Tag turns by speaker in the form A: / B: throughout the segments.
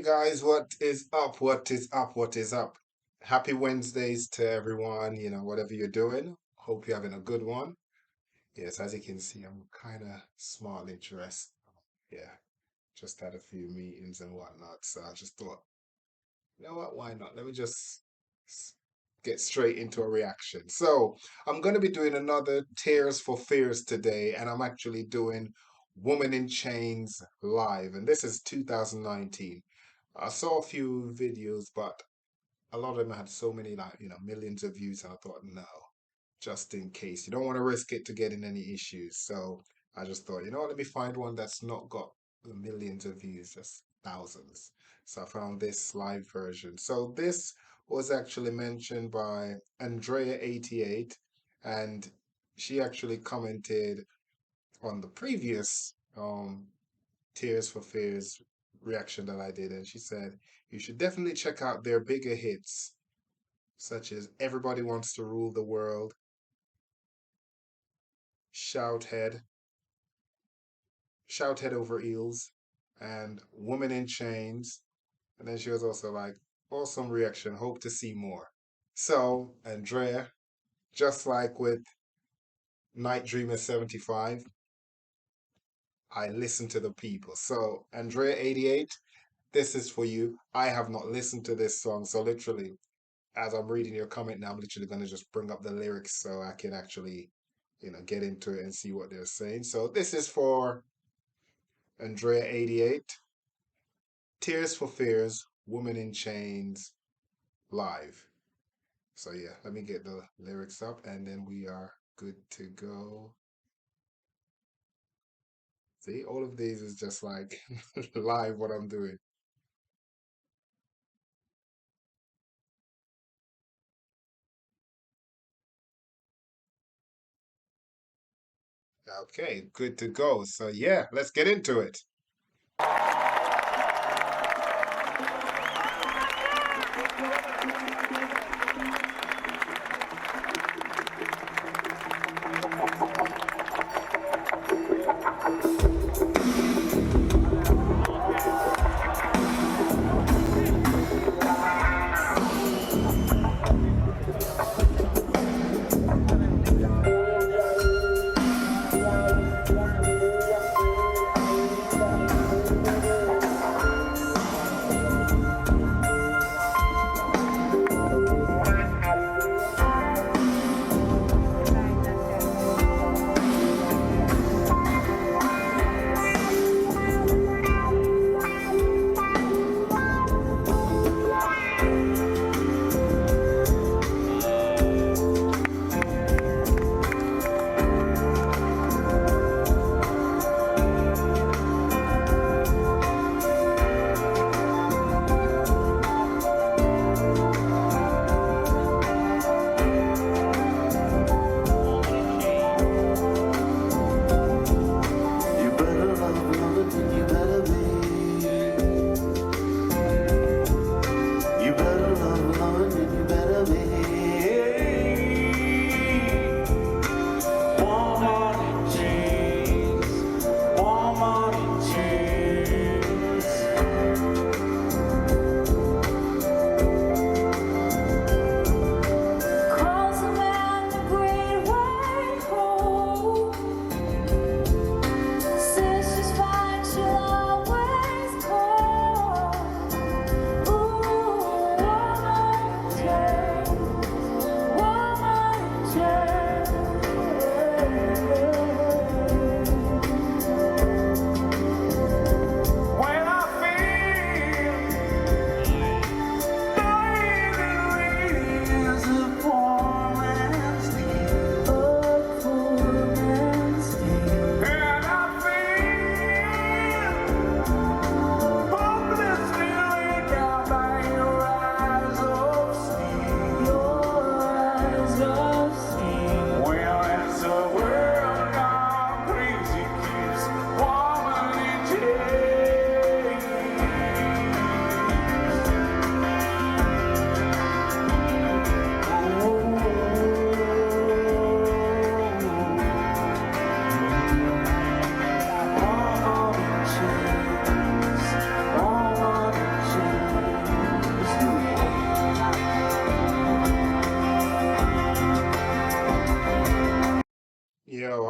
A: guys, what is up? What is up? What is up? Happy Wednesdays to everyone, whatever you're doing. Hope you're having a good one. Yes, as you can see, I'm kind of smartly dressed. Yeah, just had a few meetings and whatnot. So I just thought, you know what? Why not? Let me just s- get straight into a reaction. So I'm going to be doing another Tears for Fears today, and I'm actually doing Woman in Chains live, and this is 2019. I saw a few videos, but a lot of them had so many, like, millions of views, and I thought, no, just in case. You don't want to risk it to get in any issues. So I just thought, let me find one that's not got the millions of views, just thousands. So I found this live version. So this was actually mentioned by Andrea88, and she actually commented on the previous Tears for Fears reaction that I did, and she said, you should definitely check out their bigger hits, such as Everybody Wants to Rule the World, Shout Head, Shout Head Over Eels, and Woman in Chains. And then she was also like, awesome reaction, hope to see more. So, Andrea, just like with Night Dreamer 75, I listen to the people. So, Andrea 88, this is for you. I have not listened to this song, so literally, as I'm reading your comment now, I'm literally going to just bring up the lyrics so I can actually, get into it and see what they're saying. So this is for Andrea88, Tears for Fears, Woman in Chains, live. So yeah, let me get the lyrics up and then we are good to go. See, all of these is just like live what I'm doing. Okay, good to go. So yeah, let's get into it.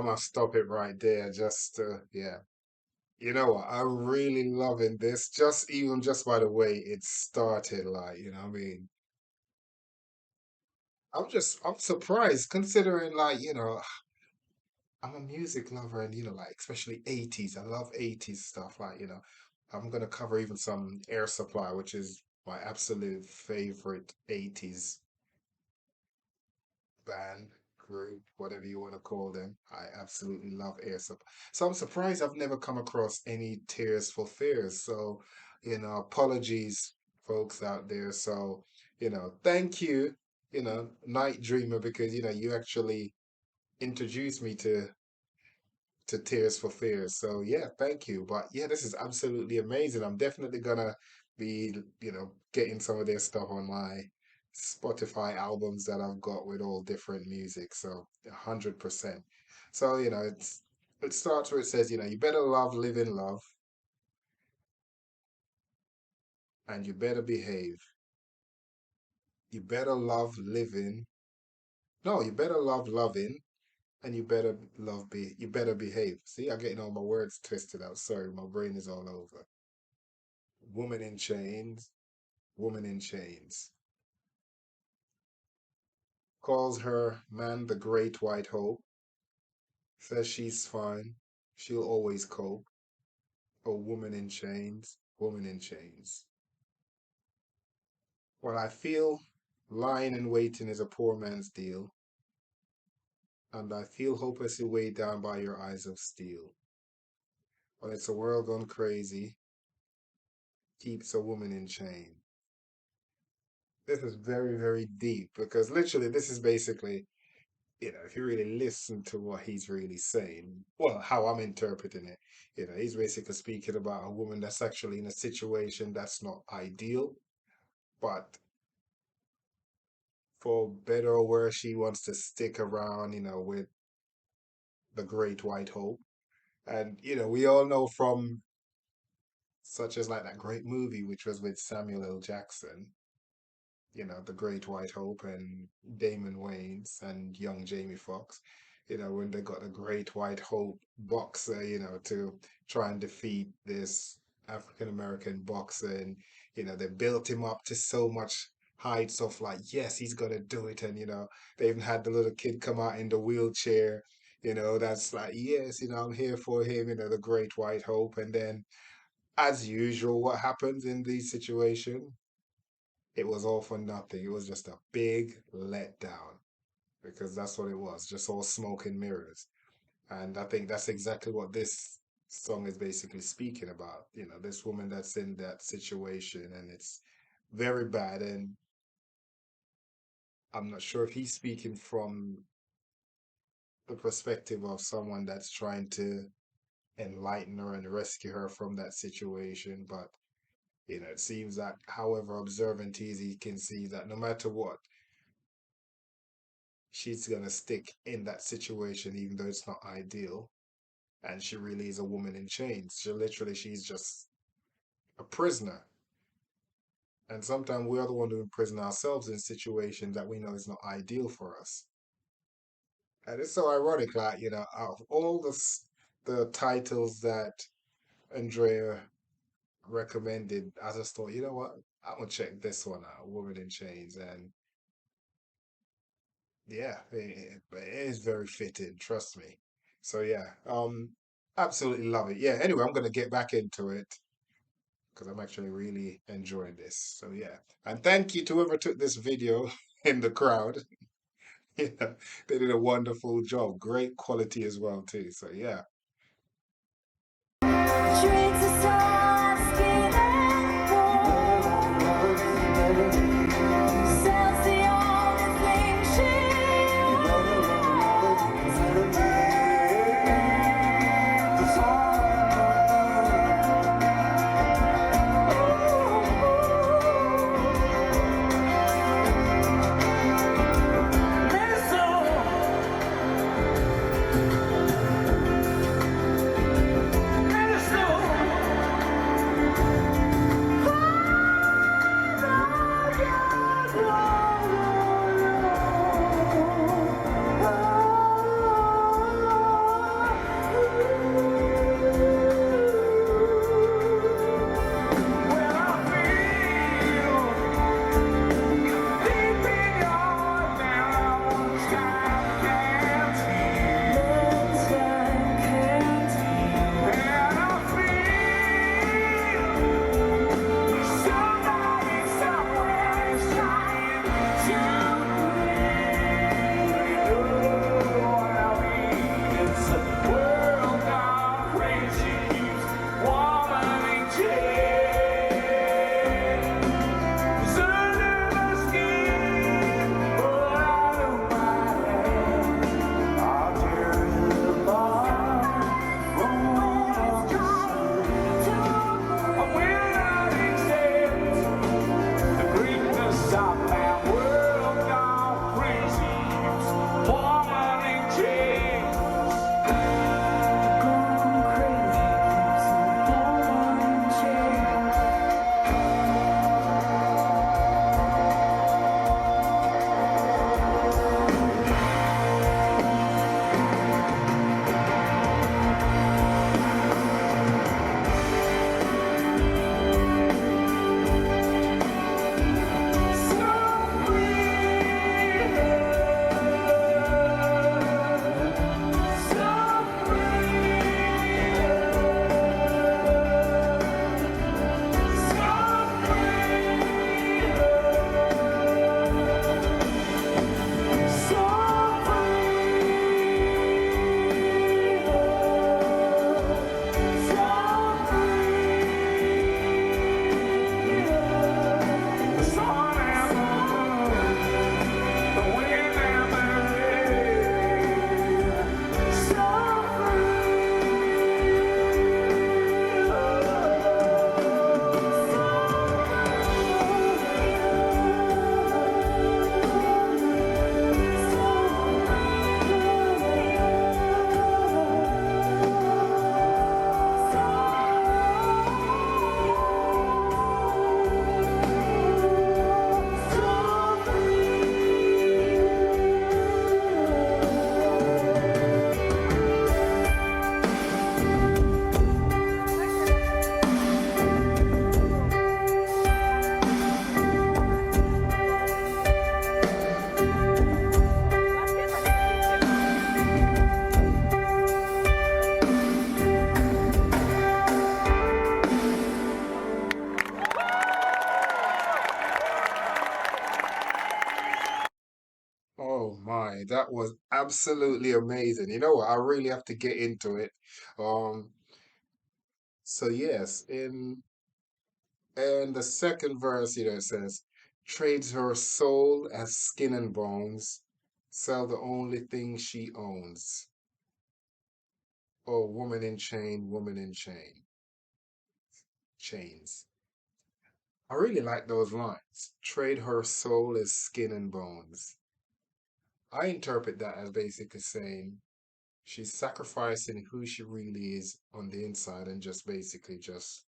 A: I'm gonna stop it right there. Just yeah. You know what? I'm really loving this. Just even just by the way it started, like, what I mean, I'm surprised considering like, I'm a music lover and like especially 80s. I love 80s stuff. Like, I'm gonna cover even some Air Supply, which is my absolute favorite 80s band, group, whatever you want to call them. I absolutely love Air Supply. So I'm surprised I've never come across any Tears for Fears. So, apologies, folks out there. So, thank you, Night Dreamer, because you actually introduced me to Tears for Fears. So yeah, thank you. But yeah, this is absolutely amazing. I'm definitely gonna be, getting some of their stuff on my Spotify albums that I've got with all different music. So 100%. So, it starts where it says, you better love, live in love, and you better behave. You better love living. No, you better love loving, and you better behave. See, I'm getting all my words twisted out. Sorry, my brain is all over. Woman in chains, woman in chains. Calls her man the great white hope. Says she's fine. She'll always cope. Oh, woman in chains, woman in chains. Well, I feel lying and waiting is a poor man's deal, and I feel hopelessly weighed down by your eyes of steel. Well, it's a world gone crazy, keeps a woman in chain. This is very, very deep because literally this is basically, if you really listen to what he's really saying, well, how I'm interpreting it, he's basically speaking about a woman that's actually in a situation that's not ideal, but for better or worse, she wants to stick around, with the Great White Hope. And, we all know from such as like that great movie, which was with Samuel L. Jackson, the Great White Hope and Damon Wayans and young Jamie Foxx, when they got the Great White Hope boxer, to try and defeat this African American boxer. And, they built him up to so much height, stuff like, yes, he's gonna do it. And, they even had the little kid come out in the wheelchair, that's like, yes, I'm here for him, the Great White Hope. And then, as usual, what happens in these situations? It was all for nothing. It was just a big letdown because that's what it was, just all smoke and mirrors. And I think that's exactly what this song is basically speaking about. This woman that's in that situation and it's very bad. And I'm not sure if he's speaking from the perspective of someone that's trying to enlighten her and rescue her from that situation, but it seems that however observant he is, he can see that no matter what, she's gonna stick in that situation even though it's not ideal. And she really is a woman in chains. She's just a prisoner. And sometimes we are the one who imprison ourselves in situations that we know is not ideal for us. And it's so ironic, like, out of all the titles that Andrea recommended, I just thought, you know what? I'm gonna check this one out, Woman in Chains. And yeah, it is very fitting, trust me. So yeah, absolutely love it. Yeah, anyway, I'm gonna get back into it because I'm actually really enjoying this. So yeah, and thank you to whoever took this video in the crowd. Yeah, they did a wonderful job. Great quality as well too. So yeah. Drinks are so skin Sells the only thing she that was absolutely amazing. You know what? I really have to get into it. Um, so yes, in the second verse, it says, trades her soul as skin and bones, sell the only thing she owns. Oh, woman in chains. I really like those lines. Trade her soul as skin and bones. I interpret that as basically saying she's sacrificing who she really is on the inside and just basically just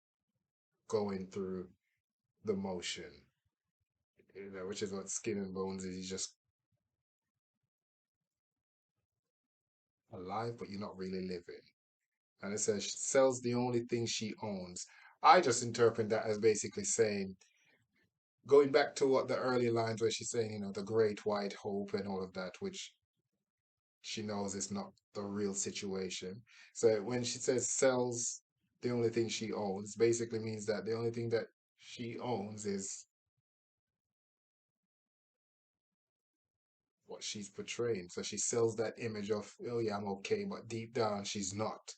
A: going through the motion, which is what skin and bones is. You're just alive, but you're not really living. And it says she sells the only thing she owns. I just interpret that as basically saying, going back to what the early lines where she's saying, the great white hope and all of that, which she knows is not the real situation. So when she says sells the only thing she owns, basically means that the only thing that she owns is what she's portraying. So she sells that image of, oh yeah, I'm okay, but deep down she's not.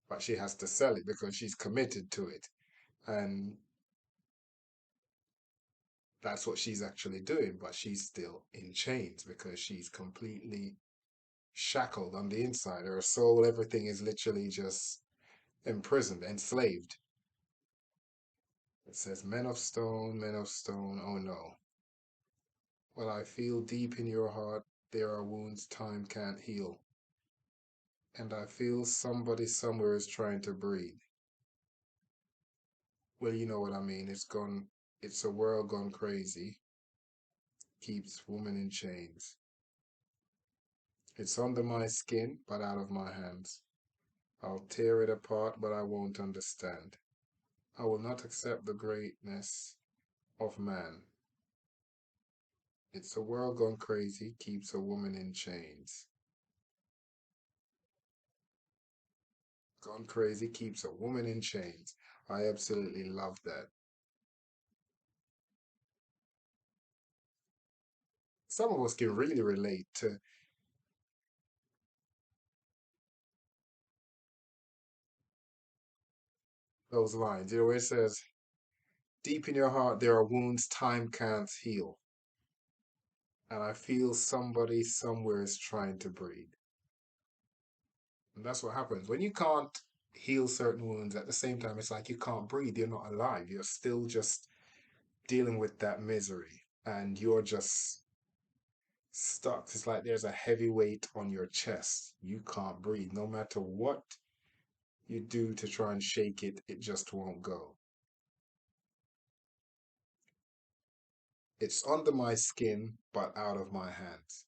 A: But she has to sell it because she's committed to it. And that's what she's actually doing, but she's still in chains because she's completely shackled on the inside. Her soul, everything is literally just imprisoned, enslaved. It says, men of stone, oh no. Well, I feel deep in your heart there are wounds time can't heal. And I feel somebody somewhere is trying to breathe. Well, you know what I mean. It's a world gone crazy, keeps woman in chains. It's under my skin, but out of my hands. I'll tear it apart, but I won't understand. I will not accept the greatness of man. It's a world gone crazy, keeps a woman in chains. Gone crazy keeps a woman in chains. I absolutely love that. Some of us can really relate to those lines, where it says, deep in your heart, there are wounds time can't heal. And I feel somebody somewhere is trying to breathe. And that's what happens. When you can't heal certain wounds at the same time, it's like you can't breathe. You're not alive. You're still just dealing with that misery. And you're just stuck. It's like there's a heavy weight on your chest. You can't breathe. No matter what you do to try and shake it, it just won't go. It's under my skin, but out of my hands.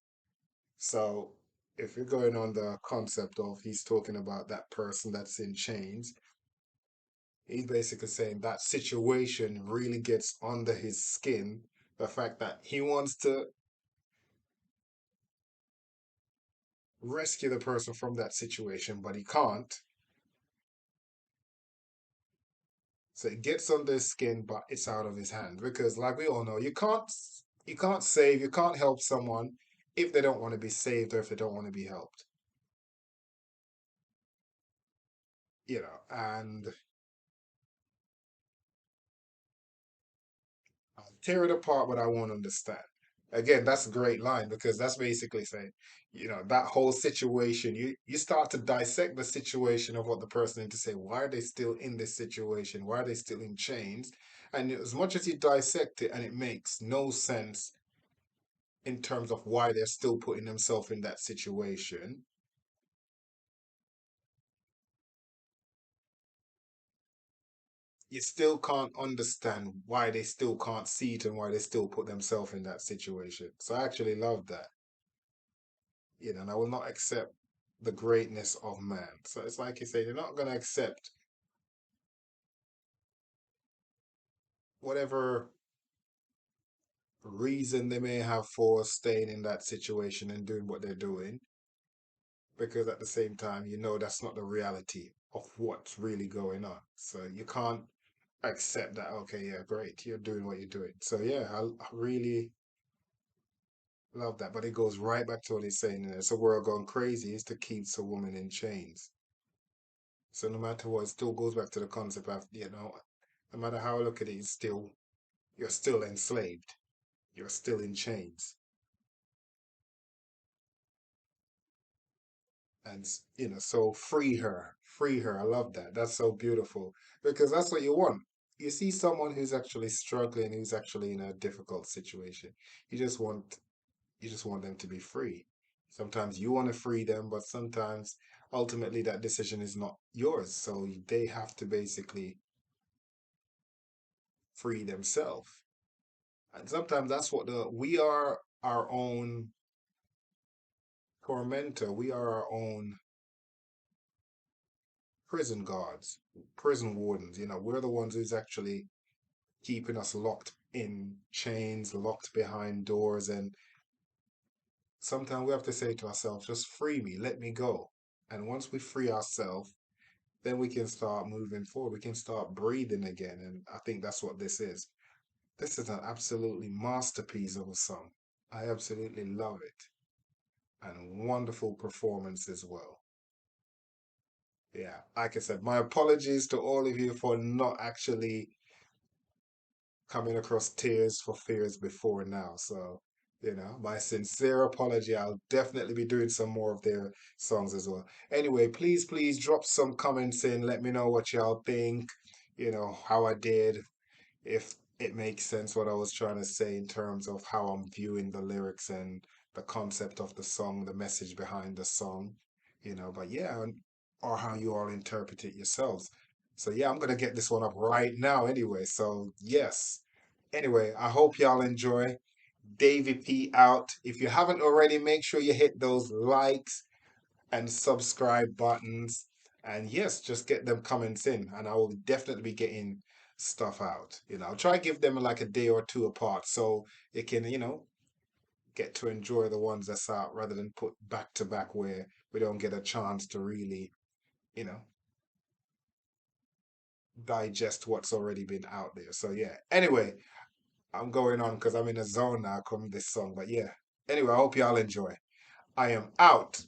A: So if you're going on the concept of he's talking about that person that's in chains, he's basically saying that situation really gets under his skin. The fact that he wants to rescue the person from that situation, but he can't. So it gets under his skin, but it's out of his hand. Because like we all know, you can't save, you can't help someone if they don't want to be saved or if they don't want to be helped. And I'll tear it apart, but I won't understand. Again, that's a great line because that's basically saying, that whole situation, you start to dissect the situation of what the person is to say. Why are they still in this situation? Why are they still in chains? And as much as you dissect it and it makes no sense in terms of why they're still putting themselves in that situation, you still can't understand why they still can't see it and why they still put themselves in that situation. So I actually love that. And I will not accept the greatness of man. So it's like you say, you're not going to accept whatever reason they may have for staying in that situation and doing what they're doing, because at the same time, that's not the reality of what's really going on. So you can't accept that, okay, yeah, great, you're doing what you're doing. So yeah, I really Love that. But it goes right back to what he's saying there. So we're going crazy is to keep a woman in chains. So no matter what, it still goes back to the concept of, no matter how I look at it, it's still you're still enslaved. You're still in chains. And so free her. Free her. I love that. That's so beautiful. Because that's what you want. You see someone who's actually struggling, who's actually in a difficult situation. You just want you just want them to be free. Sometimes you want to free them, but sometimes ultimately that decision is not yours. So they have to basically free themselves. And sometimes that's what the we are our own tormentor. We are our own prison guards, prison wardens. We're the ones who's actually keeping us locked in chains, locked behind doors. And sometimes we have to say to ourselves, just free me, let me go. And once we free ourselves, then we can start moving forward. We can start breathing again. And I think that's what this is. This is an absolutely masterpiece of a song. I absolutely love it. And wonderful performance as well. Yeah, like I said, my apologies to all of you for not actually coming across Tears for Fears before now. So, my sincere apology. I'll definitely be doing some more of their songs as well. Anyway, please drop some comments in. Let me know what y'all think, how I did, if it makes sense what I was trying to say in terms of how I'm viewing the lyrics and the concept of the song, the message behind the song, but yeah, or how you all interpret it yourselves. So yeah, I'm gonna get this one up right now anyway. So yes. Anyway, I hope y'all enjoy. Davie P out. If you haven't already, make sure you hit those likes and subscribe buttons. And yes, just get them comments in, and I will definitely be getting stuff out. I'll try to give them like a day or two apart so you can, get to enjoy the ones that's out rather than put back to back where we don't get a chance to really, you know, digest what's already been out there. So yeah. Anyway, I'm going on because I'm in a zone now come this song. But yeah. Anyway, I hope y'all enjoy. I am out.